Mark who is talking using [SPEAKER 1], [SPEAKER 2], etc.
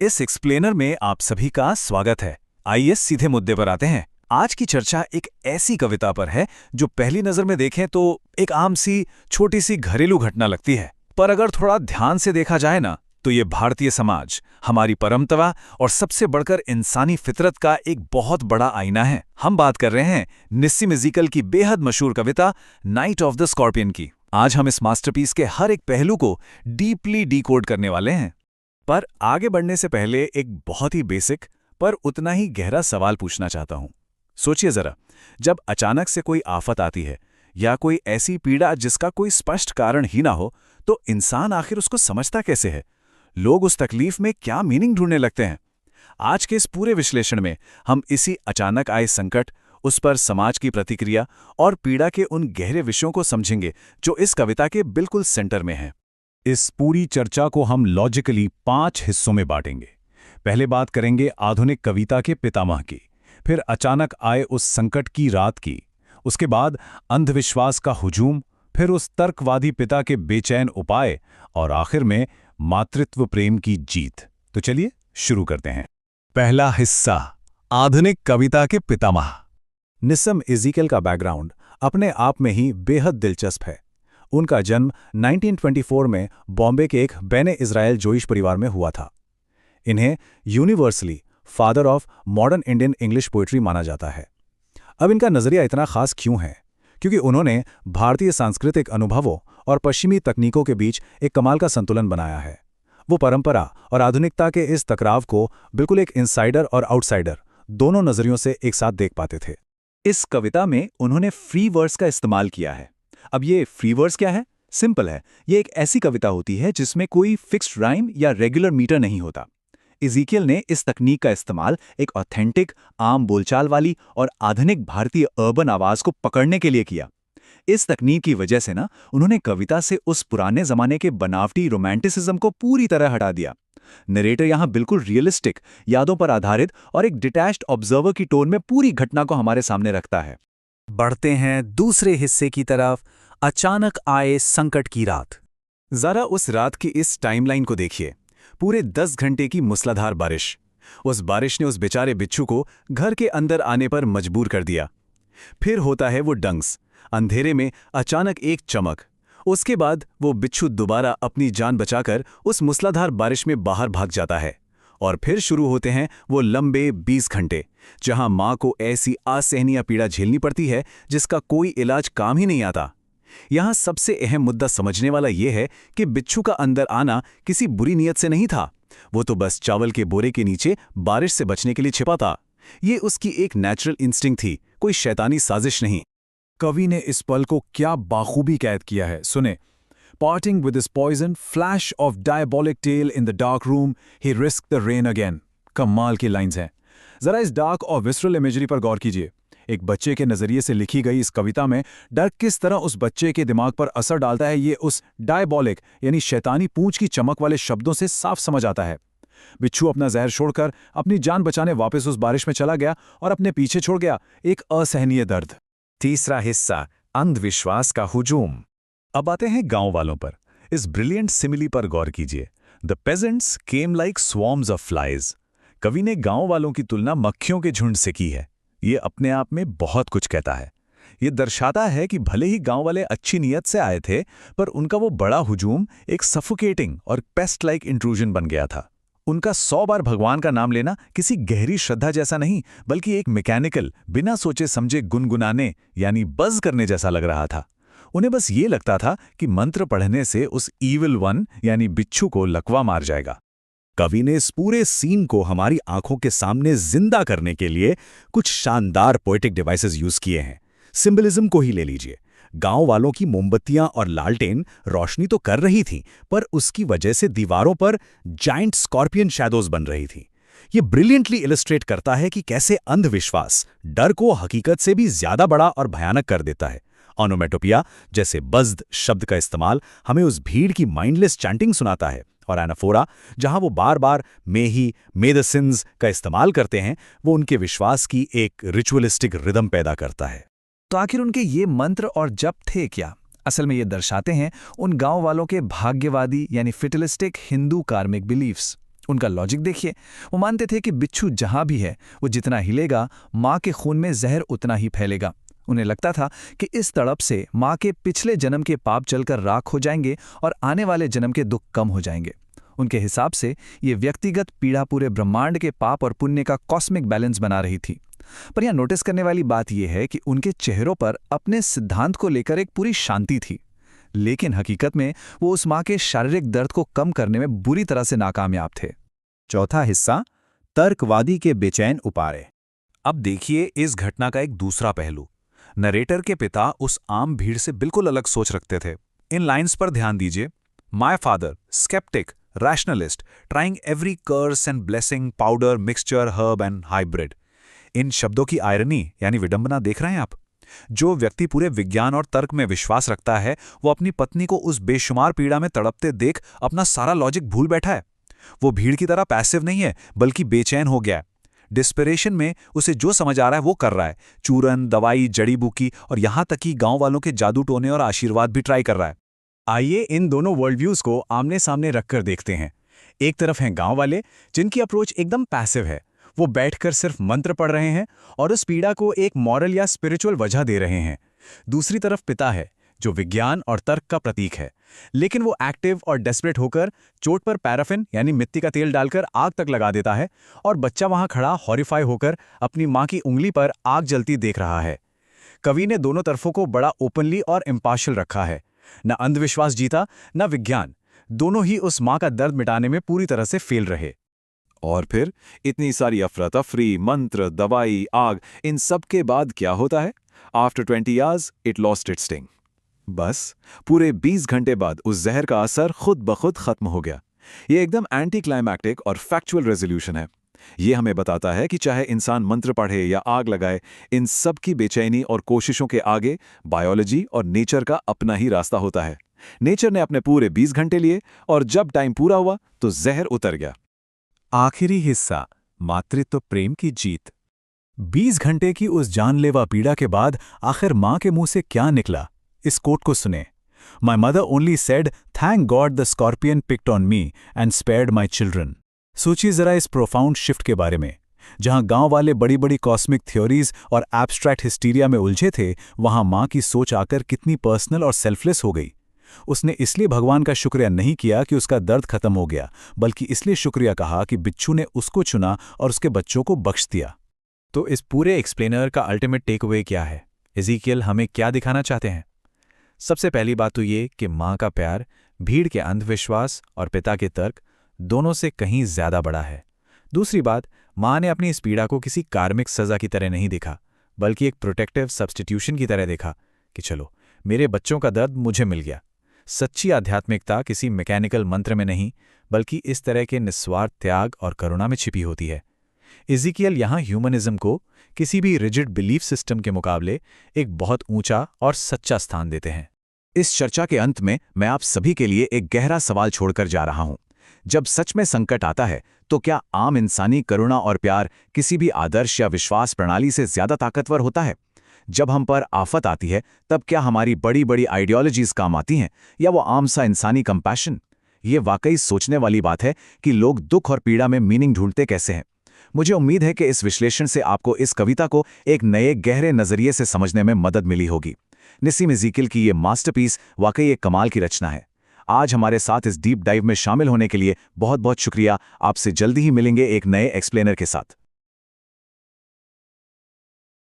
[SPEAKER 1] इस एक्सप्लेनर में आप सभी का स्वागत है। आइए सीधे मुद्दे पर आते हैं। आज की चर्चा एक ऐसी कविता पर है जो पहली नजर में देखें तो एक आम सी छोटी सी घरेलू घटना लगती है, पर अगर थोड़ा ध्यान से देखा जाए ना तो ये भारतीय समाज, हमारी परंपरा और सबसे बढ़कर इंसानी फितरत का एक बहुत बड़ा आईना है। हम बात कर रहे हैं निस्सिम इज़ीकल की बेहद मशहूर कविता नाइट ऑफ द स्कॉर्पियन की। आज हम इस मास्टरपीस के हर एक पहलू को डीपली डिकोड करने वाले हैं। पर आगे बढ़ने से पहले एक बहुत ही बेसिक पर उतना ही गहरा सवाल पूछना चाहता हूं। सोचिए जरा, जब अचानक से कोई आफत आती है या कोई ऐसी पीड़ा जिसका कोई स्पष्ट कारण ही ना हो, तो इंसान आखिर उसको समझता कैसे है? लोग उस तकलीफ में क्या मीनिंग ढूंढने लगते हैं? आज के इस पूरे विश्लेषण में हम इसी अचानक आए संकट, उस पर समाज की प्रतिक्रिया और पीड़ा के उन गहरे विषयों को समझेंगे जो इस कविता के बिल्कुल सेंटर में हैं।
[SPEAKER 2] इस पूरी चर्चा को हम लॉजिकली 5 हिस्सों में बांटेंगे। पहले बात करेंगे आधुनिक कविता के पितामह की, फिर अचानक आए उस संकट की रात की, उसके बाद अंधविश्वास का हुजूम, फिर उस तर्कवादी पिता के बेचैन उपाय और आखिर में मातृत्व प्रेम की जीत। तो चलिए शुरू करते हैं। पहला हिस्सा, आधुनिक कविता के पितामह।
[SPEAKER 1] निस्सिम इज़ीकल का बैकग्राउंड अपने आप में ही बेहद दिलचस्प है। उनका जन्म 1924 में बॉम्बे के एक बेने इज़राइल जोइश परिवार में हुआ था। इन्हें universally father of modern Indian English poetry माना जाता है। अब इनका नज़रिया इतना खास क्यों है? क्योंकि उन्होंने भारतीय सांस्कृतिक अनुभवों और पश्चिमी तकनीकों के बीच एक कमाल का संतुलन बनाया है। वो परंपरा और आधुनिकता के इस टकराव को बिल्कुल एक इनसाइडर और आउटसाइडर दोनों नज़रियों से एक साथ देख पाते थे। इस कविता में उन्होंने फ्री वर्ड्स का इस्तेमाल किया है। अब ये फ्री वर्ड्स क्या है? सिंपल है, ये एक ऐसी कविता होती है जिसमें कोई फिक्स्ड राइम या रेगुलर मीटर नहीं होता। इज़ीकल ने इस तकनीक का इस्तेमाल एक ऑथेंटिक, आम बोलचाल वाली और आधुनिक भारतीय अर्बन आवाज को पकड़ने के लिए किया। इस तकनीक की वजह से ना उन्होंने कविता से उस पुराने जमाने के बनावटी रोमांटिसिज्म को पूरी तरह हटा दिया। नरेटर यहाँ बिल्कुल रियलिस्टिक, यादों पर आधारित और एक डिटैच्ड ऑब्जर्वर की टोन में पूरी घटना को हमारे सामने रखता है। बढ़ते हैं दूसरे हिस्से की तरफ, अचानक आए संकट की रात। जरा उस रात की इस टाइमलाइन को देखिए। पूरे 10 घंटे की मूसलाधार बारिश। उस बारिश ने उस बेचारे बिच्छू को घर के अंदर आने पर मजबूर कर दिया। फिर होता है वो डंग्स, अंधेरे में अचानक एक चमक। उसके बाद वो बिच्छू दोबारा अपनी जान बचाकर उस मूसलाधार बारिश में बाहर भाग जाता है। और फिर शुरू होते हैं वो लंबे 20 घंटे, जहां मां को ऐसी असहनीय पीड़ा झेलनी पड़ती है जिसका कोई इलाज काम ही नहीं आता। यहां सबसे अहम मुद्दा समझने वाला यह है कि बिच्छू का अंदर आना किसी बुरी नीयत से नहीं था। वो तो बस चावल के बोरे के नीचे बारिश से बचने के लिए छिपा था। ये उसकी एक नेचुरल इंस्टिंक्ट थी, कोई शैतानी साजिश नहीं।
[SPEAKER 2] कवि ने इस पल को क्या बाखूबी कैद किया है, सुने। Parting with his poison, flash of diabolic tale in the dark room, he risked the rain again. कमाल की लाइंस हैं। जरा इस डार्क और विसरल इमेजरी पर गौर कीजिए। एक बच्चे के नजरिए से लिखी गई इस कविता में डर किस तरह उस बच्चे के दिमाग पर असर डालता है, ये उस डायबॉलिक यानी शैतानी पूंछ की चमक वाले शब्दों से साफ समझ आता है। बिच्छू अपना जहर छोड़कर अपनी जान बचाने वापस उस बारिश में चला गया और अपने पीछे छोड़ गया एक असहनीय दर्द।
[SPEAKER 1] तीसरा हिस्सा, अंधविश्वास का हुजूम।
[SPEAKER 2] अब आते हैं गांव वालों पर। इस ब्रिलियंट सिमिली पर गौर कीजिए। The peasants came like swarms of flies. कवि ने गांव वालों की तुलना मक्खियों के झुंड से की है। ये अपने आप में बहुत कुछ कहता है। ये दर्शाता है कि भले ही गांव वाले अच्छी नीयत से आए थे, पर उनका वो बड़ा हुजूम एक सफोकेटिंग और पेस्ट लाइक इंट्रूजन बन गया था। उनका 100 बार भगवान का नाम लेना किसी गहरी श्रद्धा जैसा नहीं, बल्कि एक मैकेनिकल, बिना सोचे समझे गुनगुनाने यानी बज़ करने जैसा लग रहा था। उन्हें बस ये लगता था कि मंत्र पढ़ने से उस ईविल वन यानी बिच्छू को लकवा मार जाएगा।
[SPEAKER 1] कवि ने इस पूरे सीन को हमारी आंखों के सामने जिंदा करने के लिए कुछ शानदार पोएटिक डिवाइसेस यूज किए हैं। सिंबलिज्म को ही ले लीजिए। गांव वालों की मोमबत्तियां और लालटेन रोशनी तो कर रही थीं, पर उसकी वजह से दीवारों पर जायंट स्कॉर्पियन शैडोज बन रही थीं। ये ब्रिलियंटली इलस्ट्रेट करता है कि कैसे अंधविश्वास डर को हकीकत से भी ज्यादा बड़ा और भयानक कर देता है। ऑनोमेटोपिया जैसे बज्द शब्द का इस्तेमाल हमें उस भीड़ की माइंडलेस चैंटिंग सुनाता है, और एनाफोरा जहां वो बार बार मे ही मे द सिंस का इस्तेमाल करते हैं, वो उनके विश्वास की एक रिचुअलिस्टिक रिदम पैदा करता है।
[SPEAKER 3] तो आखिर उनके ये मंत्र और जप थे क्या? असल में ये दर्शाते हैं उन गांव वालों के भाग्यवादी यानी फिटलिस्टिक हिंदू कार्मिक बिलीफ्स। उनका लॉजिक देखिए, वो मानते थे कि बिच्छू जहां भी है वो जितना हिलेगा माँ के खून में जहर उतना ही फैलेगा। उन्हें लगता था कि इस तड़प से माँ के पिछले जन्म के पाप चलकर राख हो जाएंगे और आने वाले जन्म के दुख कम हो जाएंगे। उनके हिसाब से ये व्यक्तिगत पीड़ा पूरे ब्रह्मांड के पाप और पुण्य का कॉस्मिक बैलेंस बना रही थी। पर यहां नोटिस करने वाली बात यह है कि उनके चेहरों पर अपने सिद्धांत को लेकर एक पूरी शांति थी, लेकिन हकीकत में वो उस माँ के शारीरिक दर्द को कम करने में बुरी तरह से नाकामयाब थे।
[SPEAKER 1] चौथा हिस्सा, तर्कवादी के बेचैन उपाय।
[SPEAKER 2] अब देखिए इस घटना का एक दूसरा पहलू। नरेटर के पिता उस आम भीड़ से बिल्कुल अलग सोच रखते थे। इन लाइंस पर ध्यान दीजिए। My father sceptic, rationalist, trying every curse and blessing, powder, mixture, herb and hybrid. इन शब्दों की आयरनी यानी विडंबना देख रहे हैं आप? जो व्यक्ति पूरे विज्ञान और तर्क में विश्वास रखता है वो अपनी पत्नी को उस बेशुमार पीड़ा में तड़पते देख अपना सारा लॉजिक भूल बैठा है। वो भीड़ की तरह पैसिव नहीं है बल्कि बेचैन हो गया है। डिस्परेशन में उसे जो समझ आ रहा है वो कर रहा है। चूरन, दवाई, जड़ी बूटी और यहां तक कि गांव वालों के जादू टोने और आशीर्वाद भी ट्राई कर रहा है।
[SPEAKER 1] आइए इन दोनों वर्ल्ड व्यूज को आमने सामने रखकर देखते हैं। एक तरफ हैं गांव वाले जिनकी अप्रोच एकदम पैसिव है, वो बैठकर सिर्फ मंत्र पढ़ रहे हैं और उस पीड़ा को एक मॉरल या स्पिरिचुअल वजह दे रहे हैं। दूसरी तरफ पिता है जो विज्ञान और तर्क का प्रतीक है, लेकिन वो एक्टिव और डेस्परेट होकर चोट पर पैराफिन यानी मिट्टी का तेल डालकर आग तक लगा देता है और बच्चा वहां खड़ा हॉरिफाई होकर अपनी मां की उंगली पर आग जलती देख रहा है। कवि ने दोनों तरफों को बड़ा ओपनली और इम्पार्शियल रखा है। न अंधविश्वास जीता न विज्ञान, दोनों ही उस मां का दर्द मिटाने में पूरी तरह से फेल रहे।
[SPEAKER 2] और फिर इतनी सारी अफरा तफरी, मंत्र, दवाई, आग, इन सब के बाद क्या होता है? After 20 years it lost its sting. बस पूरे 20 घंटे बाद उस जहर का असर खुद ब खुद खत्म हो गया। ये एकदम एंटी क्लाइमैक्टिक और फैक्चुअल रेजोल्यूशन है। ये हमें बताता है कि चाहे इंसान मंत्र पढ़े या आग लगाए, इन सब की बेचैनी और कोशिशों के आगे बायोलॉजी और नेचर का अपना ही रास्ता होता है। नेचर ने अपने पूरे 20 घंटे लिए और जब टाइम पूरा हुआ तो जहर उतर गया।
[SPEAKER 1] आखिरी हिस्सा, मातृत्व प्रेम की जीत। 20 घंटे की उस जानलेवा पीड़ा के बाद आखिर मां के मुंह से क्या निकला? इस कोट को सुने। My mother only said, thank God the scorpion picked on me and spared my children. सोचिए जरा इस प्रोफाउंड शिफ्ट के बारे में। जहां गांव वाले बड़ी बड़ी कॉस्मिक थ्योरीज और एब्स्ट्रैक्ट हिस्टीरिया में उलझे थे, वहां मां की सोच आकर कितनी पर्सनल और सेल्फलेस हो गई। उसने इसलिए भगवान का शुक्रिया नहीं किया कि उसका दर्द खत्म हो गया, बल्कि इसलिए शुक्रिया कहा कि बिच्छू ने उसको चुना और उसके बच्चों को बख्श दिया। तो इस पूरे एक्सप्लेनर का अल्टीमेट टेकअवे क्या है? एज़ेकियल हमें क्या दिखाना चाहते हैं? सबसे पहली बात तो ये कि माँ का प्यार भीड़ के अंधविश्वास और पिता के तर्क दोनों से कहीं ज्यादा बड़ा है। दूसरी बात, माँ ने अपनी इस पीड़ा को किसी कार्मिक सजा की तरह नहीं देखा, बल्कि एक प्रोटेक्टिव सब्स्टिट्यूशन की तरह देखा कि चलो मेरे बच्चों का दर्द मुझे मिल गया। सच्ची आध्यात्मिकता किसी मैकेनिकल मंत्र में नहीं, बल्कि इस तरह के निस्वार्थ त्याग और करुणा में छिपी होती है। एज़ेकियल यहाँ ह्यूमनिज्म को किसी भी रिजिड बिलीफ सिस्टम के मुकाबले एक बहुत ऊंचा और सच्चा स्थान देते हैं।
[SPEAKER 2] इस चर्चा के अंत में मैं आप सभी के लिए एक गहरा सवाल छोड़कर जा रहा हूं। जब सच में संकट आता है तो क्या आम इंसानी करुणा और प्यार किसी भी आदर्श या विश्वास प्रणाली से ज्यादा ताकतवर होता है? जब हम पर आफत आती है तब क्या हमारी बड़ी बड़ी आइडियोलॉजीज काम आती हैं या वो आम सा इंसानी कंपैशन? ये वाकई सोचने वाली बात है कि लोग दुख और पीड़ा में मीनिंग ढूंढते कैसे हैं। मुझे उम्मीद है कि इस विश्लेषण से आपको इस कविता को एक नए गहरे नजरिए से समझने में मदद मिली होगी। नसीम एज़ेकियल की ये मास्टरपीस वाकई एक कमाल की रचना है। आज हमारे साथ इस डीप डाइव में शामिल होने के लिए बहुत बहुत शुक्रिया। आपसे जल्दी ही मिलेंगे एक नए एक्सप्लेनर के साथ।